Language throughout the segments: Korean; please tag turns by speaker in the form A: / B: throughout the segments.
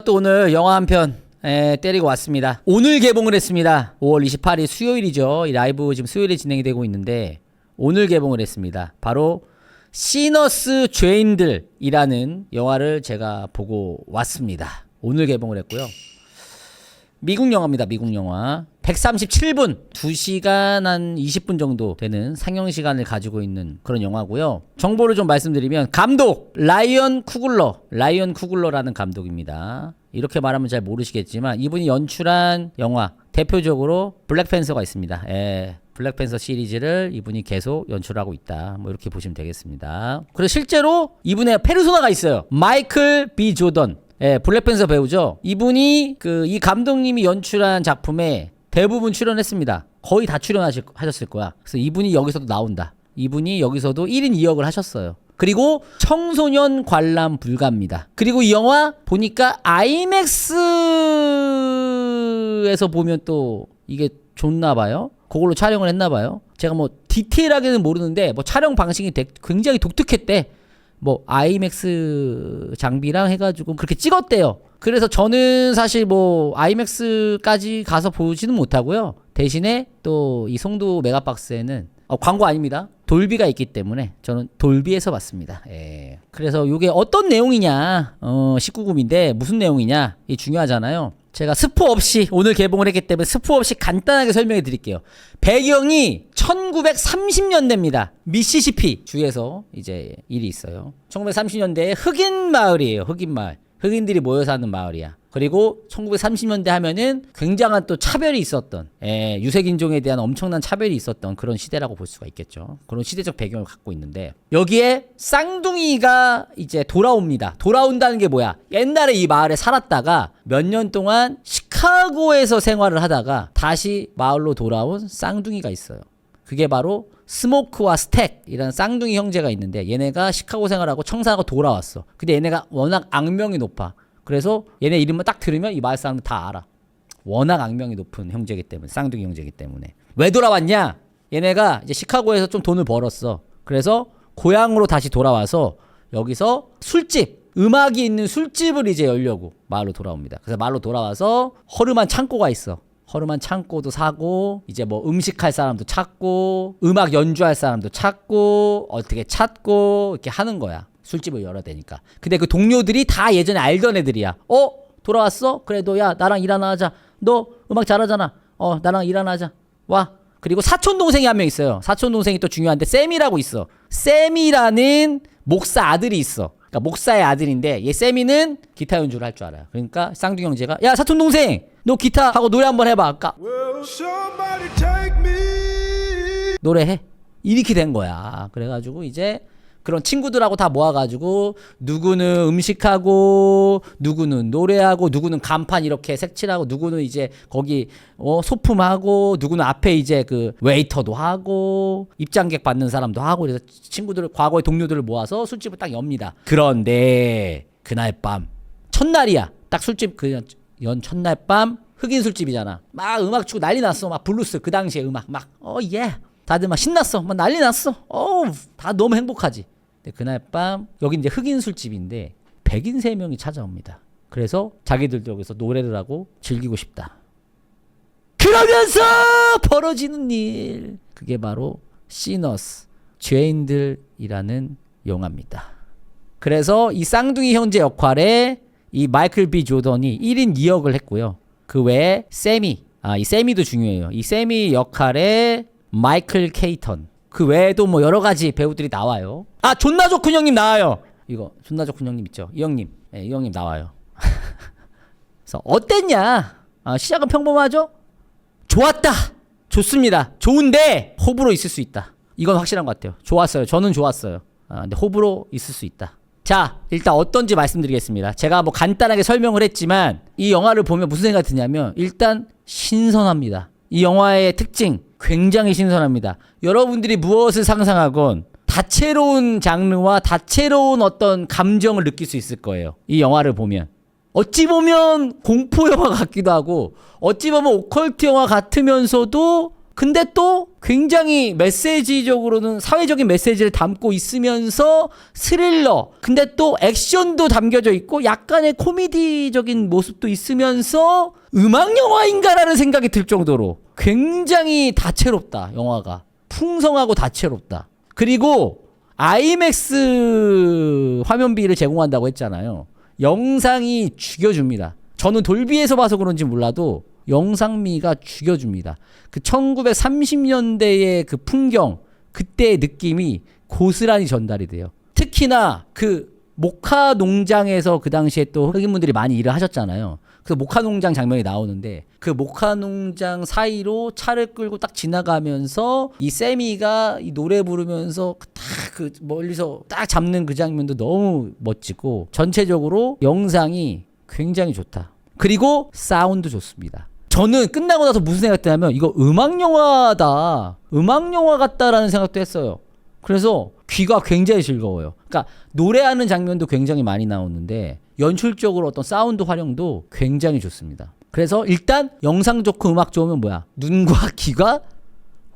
A: 또 오늘 영화 한 편 때리고 왔습니다. 오늘 개봉을 했습니다. 5월 28일 수요일이죠. 이 라이브 지금 수요일에 진행이 되고 있는데 오늘 개봉을 했습니다. 바로 시너스 죄인들이라는 영화를 제가 보고 왔습니다. 오늘 개봉을 했고요. 미국 영화입니다. 미국 영화. 137분, 2시간 한 20분 정도 되는 상영 시간을 가지고 있는 그런 영화고요. 정보를 좀 말씀드리면 감독 라이언 쿠글러라는 감독입니다. 이렇게 말하면 잘 모르시겠지만 이분이 연출한 영화 대표적으로 블랙팬서가 있습니다. 블랙팬서 시리즈를 이분이 계속 연출하고 있다. 뭐 이렇게 보시면 되겠습니다. 그리고 실제로 이분의 페르소나가 있어요. 마이클 B 조던. 블랙팬서 배우죠. 이분이 이 감독님이 연출한 작품에 대부분 출연했습니다. 거의 다 출연하셨을 거야. 그래서 이분이 여기서도 나온다. 이분이 여기서도 1인 2역을 하셨어요. 그리고 청소년 관람 불가입니다. 그리고 이 영화 보니까 아이맥스에서 보면 또 이게 좋나 봐요. 그걸로 촬영을 했나 봐요. 제가 뭐 디테일하게는 모르는데 뭐 촬영 방식이 굉장히 독특했대. 뭐 아이맥스 장비랑 해가지고 그렇게 찍었대요. 그래서 저는 사실 뭐 아이맥스까지 가서 보지는 못하고요. 대신에 또 이 송도 메가박스에는 광고 아닙니다. 돌비가 있기 때문에 저는 돌비에서 봤습니다. 그래서 이게 어떤 내용이냐 19금인데 무슨 내용이냐 이게 중요하잖아요. 제가 스포 없이 오늘 개봉을 했기 때문에 스포 없이 간단하게 설명해 드릴게요. 배경이 1930년대입니다. 미시시피 주에서 이제 일이 있어요. 1930년대에 흑인 마을이에요. 흑인 마을. 흑인들이 모여 사는 마을이야. 그리고 1930년대 하면은 굉장한 또 차별이 있었던, 유색인종에 대한 엄청난 차별이 있었던 그런 시대라고 볼 수가 있겠죠. 그런 시대적 배경을 갖고 있는데 여기에 쌍둥이가 이제 돌아옵니다. 돌아온다는 게 뭐야? 옛날에 이 마을에 살았다가 몇 년 동안 시카고에서 생활을 하다가 다시 마을로 돌아온 쌍둥이가 있어요. 그게 바로 스모크와 스택이라는 쌍둥이 형제가 있는데 얘네가 시카고 생활하고 청산하고 돌아왔어. 근데 얘네가 워낙 악명이 높아. 그래서 얘네 이름만 딱 들으면 이 마을 사람들 다 알아. 워낙 악명이 높은 형제이기 때문에, 쌍둥이 형제이기 때문에. 왜 돌아왔냐? 얘네가 이제 시카고에서 좀 돈을 벌었어. 그래서 고향으로 다시 돌아와서 여기서 술집, 음악이 있는 술집을 이제 열려고 마을로 돌아옵니다. 그래서 마을로 돌아와서 허름한 창고가 있어. 허름한 창고도 사고 이제 뭐 음식할 사람도 찾고 음악 연주할 사람도 찾고 어떻게 찾고 이렇게 하는 거야. 술집을 열어야 되니까. 근데 그 동료들이 다 예전에 알던 애들이야. 돌아왔어? 그래도 야 나랑 일 하나 하자. 너 음악 잘하잖아. 나랑 일 하나 하자. 와. 그리고 사촌 동생이 한 명 있어요. 사촌 동생이 또 중요한데 샘이라고 있어. 샘이라는 목사 아들이 있어. 그러니까 목사의 아들인데 얘 샘이는 기타 연주를 할 줄 알아요. 그러니까 쌍둥이 형제가 야 사촌 동생 너 기타 하고 노래 한번 해봐. 노래해. 이렇게 된 거야. 그래가지고 이제 그런 친구들하고 다 모아가지고 누구는 음식하고 누구는 노래하고 누구는 간판 이렇게 색칠하고 누구는 이제 거기 소품하고 누구는 앞에 이제 그 웨이터도 하고 입장객 받는 사람도 하고 그래서 친구들 과거의 동료들을 모아서 술집을 딱 엽니다. 그런데 그날 밤 첫날이야. 딱 술집 연 첫날 밤 흑인 술집이잖아. 막 음악 추고 난리 났어. 막 블루스 그 당시에 음악 막 다들 막 신났어. 막 난리 났어. 다 너무 행복하지. 근데 그날 밤 여기 이제 흑인 술집인데 백인 3명이 찾아옵니다. 그래서 자기들도 여기서 노래를 하고 즐기고 싶다. 그러면서 벌어지는 일. 그게 바로 시너스 죄인들이라는 영화입니다. 그래서 이 쌍둥이 형제 역할에 이 마이클 B 조던이 1인 2역을 했고요. 그 외에 세미, 이 세미도 중요해요. 이 세미 역할에 마이클 케이턴. 그 외에도 뭐 여러 가지 배우들이 나와요. 존나 좋군 형님 나와요. 이거 존나 좋군 형님 있죠. 이 형님. 이 형님 나와요. 그래서 어땠냐? 시작은 평범하죠? 좋았다. 좋습니다. 좋은데 호불호 있을 수 있다. 이건 확실한 것 같아요. 좋았어요. 저는 좋았어요. 근데 호불호 있을 수 있다. 자, 일단 어떤지 말씀드리겠습니다. 제가 뭐 간단하게 설명을 했지만 이 영화를 보면 무슨 생각이 드냐면 일단 신선합니다. 이 영화의 특징 굉장히 신선합니다. 여러분들이 무엇을 상상하건 다채로운 장르와 다채로운 어떤 감정을 느낄 수 있을 거예요. 이 영화를 보면. 어찌 보면 공포 영화 같기도 하고 어찌 보면 오컬트 영화 같으면서도 근데 또 굉장히 메시지적으로는 사회적인 메시지를 담고 있으면서 스릴러, 근데 또 액션도 담겨져 있고 약간의 코미디적인 모습도 있으면서 음악 영화인가라는 생각이 들 정도로 굉장히 다채롭다. 영화가 풍성하고 다채롭다. 그리고 아이맥스 화면비를 제공한다고 했잖아요. 영상이 죽여줍니다. 저는 돌비에서 봐서 그런지 몰라도 영상미가 죽여줍니다. 그 1930년대의 그 풍경, 그때의 느낌이 고스란히 전달이 돼요. 특히나 그 목화 농장에서 그 당시에 또 흑인분들이 많이 일을 하셨잖아요. 그래서 목화 농장 장면이 나오는데 그 목화 농장 사이로 차를 끌고 딱 지나가면서 이 세미가 이 노래 부르면서 딱 그 멀리서 딱 잡는 그 장면도 너무 멋지고 전체적으로 영상이 굉장히 좋다. 그리고 사운드 좋습니다. 저는 끝나고 나서 무슨 생각이 드냐면 이거 음악영화다. 음악영화 같다라는 생각도 했어요. 그래서 귀가 굉장히 즐거워요. 그러니까 노래하는 장면도 굉장히 많이 나오는데 연출적으로 어떤 사운드 활용도 굉장히 좋습니다. 그래서 일단 영상 좋고 음악 좋으면 뭐야? 눈과 귀가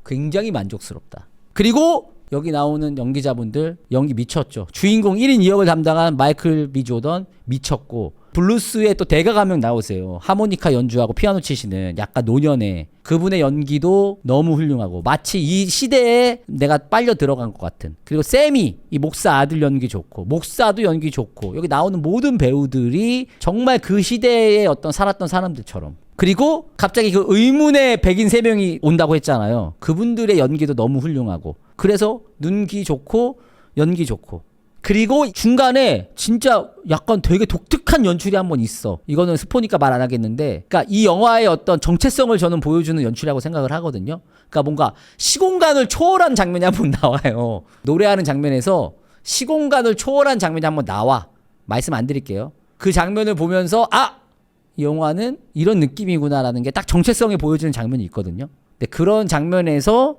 A: 굉장히 만족스럽다. 그리고 여기 나오는 연기자분들 연기 미쳤죠. 주인공 1인 2역을 담당한 마이클 B 조던 미쳤고 블루스에 또 대가가 한 명 나오세요. 하모니카 연주하고 피아노 치시는 약간 노년의 그분의 연기도 너무 훌륭하고 마치 이 시대에 내가 빨려 들어간 것 같은. 그리고 세미 이 목사 아들 연기 좋고 목사도 연기 좋고 여기 나오는 모든 배우들이 정말 그 시대에 어떤 살았던 사람들처럼. 그리고 갑자기 그 의문의 백인 3명이 온다고 했잖아요. 그분들의 연기도 너무 훌륭하고 그래서 눈기 좋고 연기 좋고 그리고 중간에 진짜 약간 되게 독특한 연출이 한번 있어. 이거는 스포니까 말 안 하겠는데 그러니까 이 영화의 어떤 정체성을 저는 보여주는 연출이라고 생각을 하거든요. 그러니까 뭔가 시공간을 초월한 장면이 한번 나와요. 노래하는 장면에서 시공간을 초월한 장면이 한번 나와. 말씀 안 드릴게요. 그 장면을 보면서 이 영화는 이런 느낌이구나라는 게 딱 정체성을 보여주는 장면이 있거든요. 근데 그런 장면에서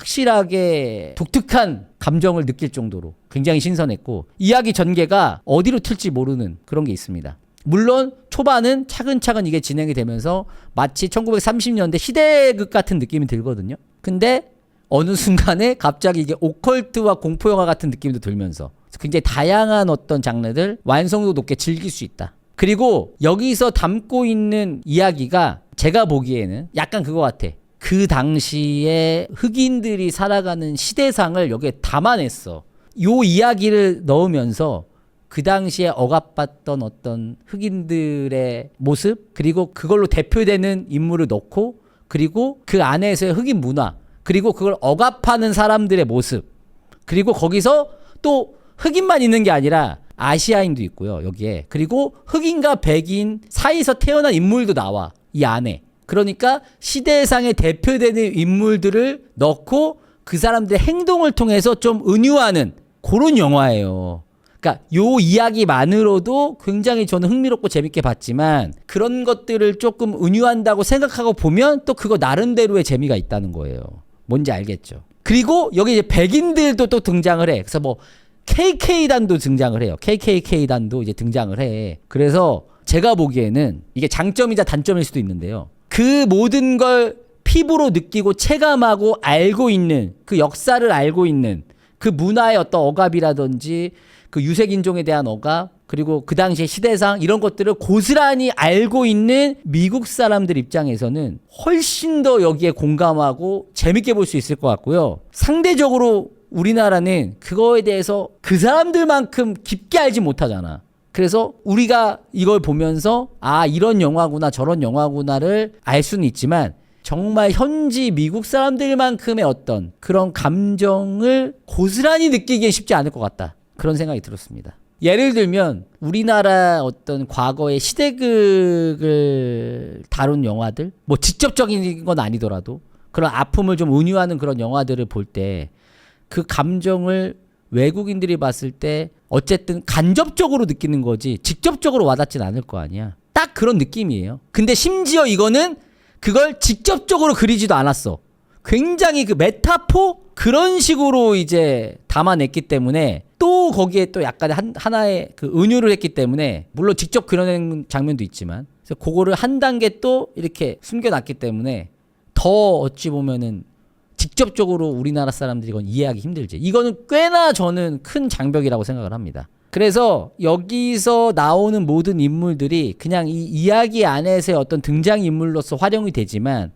A: 확실하게 독특한 감정을 느낄 정도로 굉장히 신선했고 이야기 전개가 어디로 튈지 모르는 그런 게 있습니다. 물론 초반은 차근차근 이게 진행이 되면서 마치 1930년대 시대극 같은 느낌이 들거든요. 근데 어느 순간에 갑자기 이게 오컬트와 공포영화 같은 느낌도 들면서 굉장히 다양한 어떤 장르들 완성도 높게 즐길 수 있다. 그리고 여기서 담고 있는 이야기가 제가 보기에는 약간 그거 같아. 그 당시에 흑인들이 살아가는 시대상을 여기에 담아냈어. 요 이야기를 넣으면서 그 당시에 억압받던 어떤 흑인들의 모습 그리고 그걸로 대표되는 인물을 넣고 그리고 그 안에서의 흑인 문화 그리고 그걸 억압하는 사람들의 모습 그리고 거기서 또 흑인만 있는 게 아니라 아시아인도 있고요. 여기에. 그리고 흑인과 백인 사이에서 태어난 인물도 나와. 이 안에. 그러니까 시대상에 대표되는 인물들을 넣고 그 사람들의 행동을 통해서 좀 은유하는 그런 영화예요. 그러니까 요 이야기만으로도 굉장히 저는 흥미롭고 재밌게 봤지만 그런 것들을 조금 은유한다고 생각하고 보면 또 그거 나름대로의 재미가 있다는 거예요. 뭔지 알겠죠? 그리고 여기 이제 백인들도 또 등장을 해. 그래서 뭐 KK단도 등장을 해요. KKK단도 이제 등장을 해. 그래서 제가 보기에는 이게 장점이자 단점일 수도 있는데요. 그 모든 걸 피부로 느끼고 체감하고 알고 있는 그 역사를 알고 있는 그 문화의 어떤 억압이라든지 그 유색인종에 대한 억압 그리고 그 당시의 시대상 이런 것들을 고스란히 알고 있는 미국 사람들 입장에서는 훨씬 더 여기에 공감하고 재밌게 볼 수 있을 것 같고요. 상대적으로 우리나라는 그거에 대해서 그 사람들만큼 깊게 알지 못하잖아. 그래서 우리가 이걸 보면서 이런 영화구나 저런 영화구나를 알 수는 있지만 정말 현지 미국 사람들만큼의 어떤 그런 감정을 고스란히 느끼기엔 쉽지 않을 것 같다. 그런 생각이 들었습니다. 예를 들면 우리나라 어떤 과거의 시대극을 다룬 영화들 뭐 직접적인 건 아니더라도 그런 아픔을 좀 은유하는 그런 영화들을 볼 때 그 감정을 외국인들이 봤을 때 어쨌든 간접적으로 느끼는 거지 직접적으로 와닿진 않을 거 아니야. 딱 그런 느낌이에요. 근데 심지어 이거는 그걸 직접적으로 그리지도 않았어. 굉장히 그 메타포 그런 식으로 이제 담아냈기 때문에 또 거기에 또 약간 하나의 그 은유를 했기 때문에 물론 직접 그려낸 장면도 있지만 그래서 그거를 한 단계 또 이렇게 숨겨놨기 때문에 더 더 어찌 보면은 직접적으로 우리나라 사람들이 이건 이해하기 힘들지. 이거는 꽤나 저는 큰 장벽이라고 생각을 합니다. 그래서 여기서 나오는 모든 인물들이 그냥 이 이야기 안에서의 어떤 등장인물로서 활용이 되지만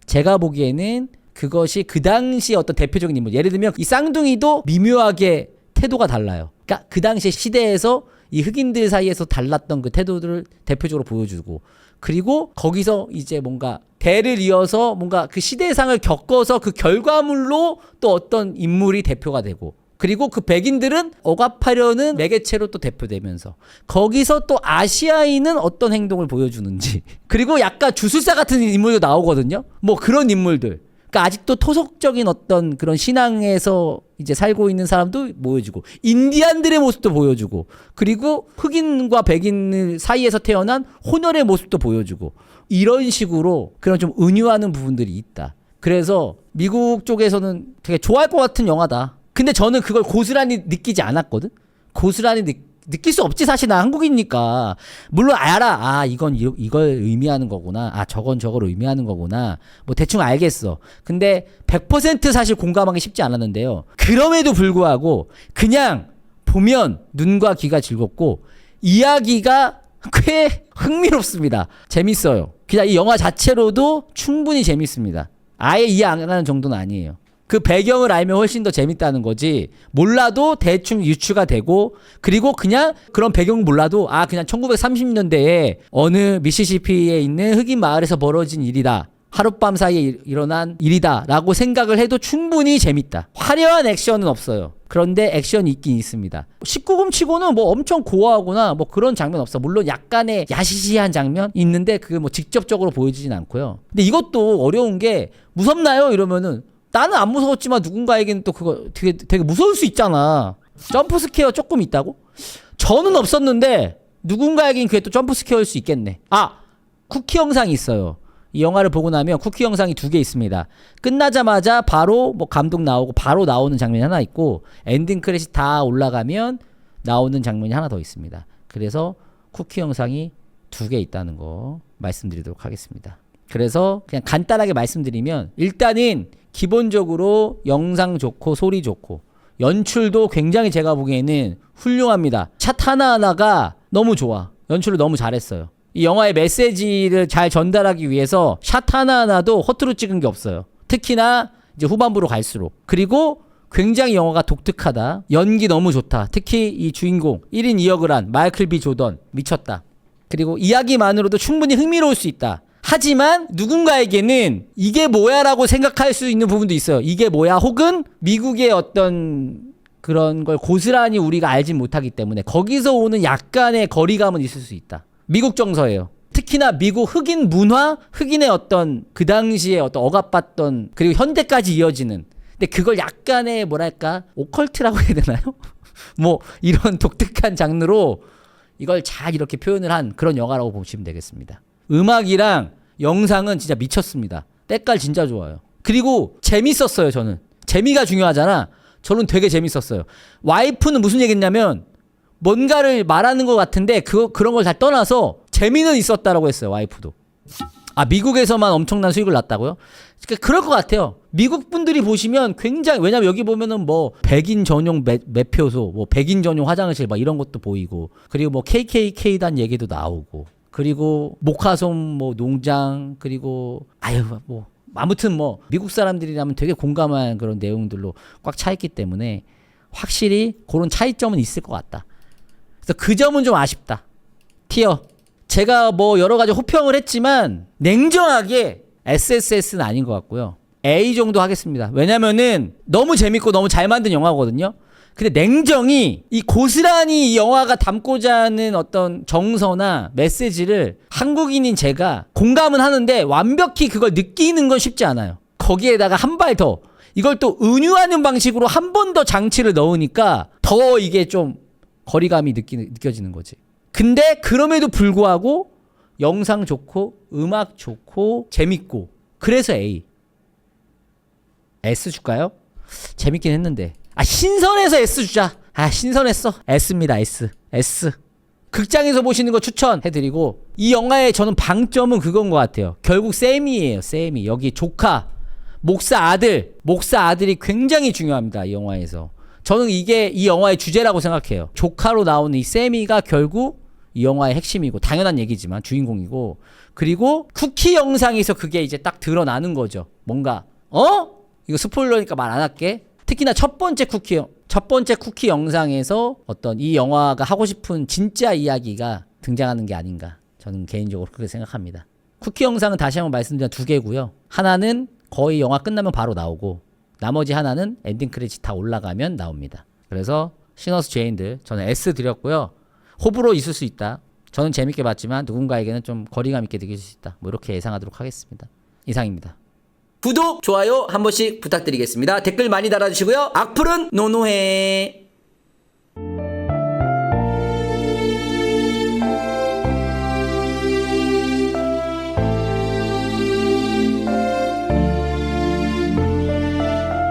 A: 제가 보기에는 그것이 그 당시 어떤 대표적인 인물, 예를 들면 이 쌍둥이도 미묘하게 태도가 달라요. 그러니까 그 당시 시대에서 이 흑인들 사이에서 달랐던 그 태도들을 대표적으로 보여주고, 그리고 거기서 이제 뭔가 대를 이어서 뭔가 그 시대상을 겪어서 그 결과물로 또 어떤 인물이 대표가 되고, 그리고 그 백인들은 억압하려는 매개체로 또 대표되면서 거기서 또 아시아인은 어떤 행동을 보여주는지, 그리고 약간 주술사 같은 인물도 나오거든요. 뭐 그런 인물들, 그러니까 아직도 토속적인 어떤 그런 신앙에서 이제 살고 있는 사람도 보여주고, 인디안들의 모습도 보여주고, 그리고 흑인과 백인 사이에서 태어난 혼혈의 모습도 보여주고, 이런 식으로 그런 좀 은유하는 부분들이 있다. 그래서 미국 쪽에서는 되게 좋아할 것 같은 영화다. 근데 저는 그걸 고스란히 느끼지 않았거든. 고스란히 느낄 수 없지. 사실 나 한국이니까. 물론 알아. 아, 이건 이걸 의미하는 거구나. 아, 저건 저걸 의미하는 거구나. 뭐 대충 알겠어. 근데 100% 사실 공감하기 쉽지 않았는데요. 그럼에도 불구하고 그냥 보면 눈과 귀가 즐겁고 이야기가 꽤 흥미롭습니다. 재밌어요. 그냥 이 영화 자체로도 충분히 재밌습니다. 아예 이해 안 가는 정도는 아니에요. 그 배경을 알면 훨씬 더 재밌다는 거지. 몰라도 대충 유추가 되고, 그리고 그냥 그런 배경 몰라도 아, 그냥 1930년대에 어느 미시시피에 있는 흑인 마을에서 벌어진 일이다. 하룻밤 사이에 일어난 일이다 라고 생각을 해도 충분히 재밌다. 화려한 액션은 없어요. 그런데 액션이 있긴 있습니다. 19금 치고는 뭐 엄청 고어하거나 뭐 그런 장면 없어. 물론 약간의 야시시한 장면 있는데 그게 뭐 직접적으로 보여지진 않고요. 근데 이것도 어려운 게, 무섭나요? 이러면은 나는 안 무서웠지만 누군가에게는 또 그거 되게 무서울 수 있잖아. 점프 스퀘어 조금 있다고? 저는 없었는데 누군가에겐 그게 또 점프 스퀘어일 수 있겠네. 아, 쿠키 영상이 있어요. 이 영화를 보고 나면 쿠키 영상이 2개 있습니다. 끝나자마자 바로 뭐 감독 나오고 바로 나오는 장면이 하나 있고, 엔딩 크레딧 다 올라가면 나오는 장면이 하나 더 있습니다. 그래서 쿠키 영상이 2개 있다는 거 말씀드리도록 하겠습니다. 그래서 그냥 간단하게 말씀드리면, 일단은 기본적으로 영상 좋고 소리 좋고 연출도 굉장히 제가 보기에는 훌륭합니다. 샷 하나하나가 너무 좋아. 연출을 너무 잘했어요. 이 영화의 메시지를 잘 전달하기 위해서 샷 하나하나도 허투루 찍은 게 없어요. 특히나 이제 후반부로 갈수록. 그리고 굉장히 영화가 독특하다. 연기 너무 좋다. 특히 이 주인공 1인 2역을 한 마이클 B 조던 미쳤다. 그리고 이야기만으로도 충분히 흥미로울 수 있다. 하지만 누군가에게는 이게 뭐야 라고 생각할 수 있는 부분도 있어요. 이게 뭐야, 혹은 미국의 어떤 그런 걸 고스란히 우리가 알진 못하기 때문에 거기서 오는 약간의 거리감은 있을 수 있다. 미국 정서예요. 특히나 미국 흑인 문화, 흑인의 어떤 그 당시에 어떤 억압받던, 그리고 현대까지 이어지는, 근데 그걸 약간의 뭐랄까 오컬트라고 해야 되나요? 뭐 이런 독특한 장르로 이걸 잘 이렇게 표현을 한 그런 영화라고 보시면 되겠습니다. 음악이랑 영상은 진짜 미쳤습니다. 때깔 진짜 좋아요. 그리고 재밌었어요. 저는 재미가 중요하잖아. 저는 되게 재밌었어요. 와이프는 무슨 얘기했냐면, 뭔가를 말하는 것 같은데 그런 걸 다 떠나서 재미는 있었다라고 했어요. 와이프도. 아, 미국에서만 엄청난 수익을 났다고요? 그러니까 그럴 것 같아요. 미국 분들이 보시면 굉장히, 왜냐면 여기 보면은 뭐 백인 전용 매표소, 뭐 백인 전용 화장실 막 이런 것도 보이고, 그리고 뭐 KKK단 얘기도 나오고, 그리고 모카솜 뭐 농장, 그리고 아유 뭐 아무튼 뭐 미국 사람들이라면 되게 공감한 그런 내용들로 꽉 차 있기 때문에 확실히 그런 차이점은 있을 것 같다. 그래서 그 점은 좀 아쉽다. 티어. 제가 뭐 여러 가지 호평을 했지만 냉정하게 SSS는 아닌 것 같고요. A 정도 하겠습니다. 왜냐면은 너무 재밌고 너무 잘 만든 영화거든요. 근데 냉정히 이 고스란히 이 영화가 담고자 하는 어떤 정서나 메시지를 한국인인 제가 공감은 하는데 완벽히 그걸 느끼는 건 쉽지 않아요. 거기에다가 한 발 더 이걸 또 은유하는 방식으로 한 번 더 장치를 넣으니까 더 이게 좀 거리감이 느껴지는 거지. 근데 그럼에도 불구하고 영상 좋고 음악 좋고 재밌고, 그래서 A. S 줄까요? 재밌긴 했는데. 아, 신선해서 S 주자. 아, 신선했어. S입니다. S. 극장에서 보시는 거 추천해드리고, 이 영화의 저는 방점은 그건 것 같아요. 결국 세미예요. 세미. 여기 조카, 목사 아들이 굉장히 중요합니다. 이 영화에서. 저는 이게 이 영화의 주제라고 생각해요. 조카로 나오는 이 세미가 결국 이 영화의 핵심이고, 당연한 얘기지만 주인공이고, 그리고 쿠키 영상에서 그게 이제 딱 드러나는 거죠. 뭔가 이거 스포일러니까 말 안 할게. 특히나 첫 번째 쿠키 영상에서 어떤 이 영화가 하고 싶은 진짜 이야기가 등장하는 게 아닌가, 저는 개인적으로 그렇게 생각합니다. 쿠키 영상은 다시 한번 말씀드리면 두 개고요. 하나는 거의 영화 끝나면 바로 나오고, 나머지 하나는 엔딩 크레딧 다 올라가면 나옵니다. 그래서 시너스 제인들 저는 S 드렸고요. 호불호 있을 수 있다. 저는 재밌게 봤지만 누군가에게는 좀 거리감 있게 느낄 수 있다. 뭐 이렇게 예상하도록 하겠습니다. 이상입니다. 구독, 좋아요 한 번씩 부탁드리겠습니다. 댓글 많이 달아주시고요. 악플은 노노해.